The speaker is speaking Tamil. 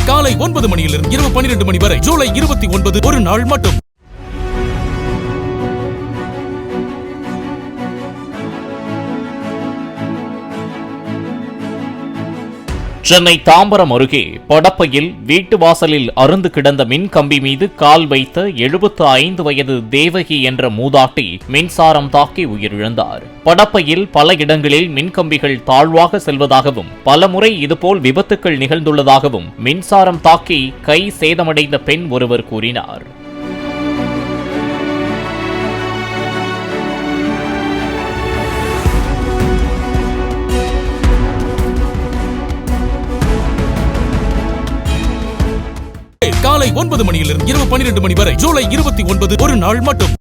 காலை 9 மணியிலிருந்து இரவு 12 மணி வரை ஜூலை 29 ஒரு நாள் மட்டும். சென்னை தாம்பரம் அருகே படப்பையில் வீட்டு வாசலில் அருந்து கிடந்த மின் கம்பி மீது கால் வைத்த 75 வயது தேவகி என்ற மூதாட்டி மின்சாரம் தாக்கி உயிரிழந்தார். படப்பையில் பல இடங்களில் மின்கம்பிகள் தாழ்வாக செல்வதாகவும் பலமுறை இதுபோல் விபத்துக்கள் நிகழ்ந்துள்ளதாகவும் மின்சாரம் தாக்கி கை சேதமடைந்த பெண் ஒருவர் கூறினார். காலை 9 மணியிலிருந்து இரவு 12 மணி வரை ஜூலை 29 ஒரு நாள் மட்டும்.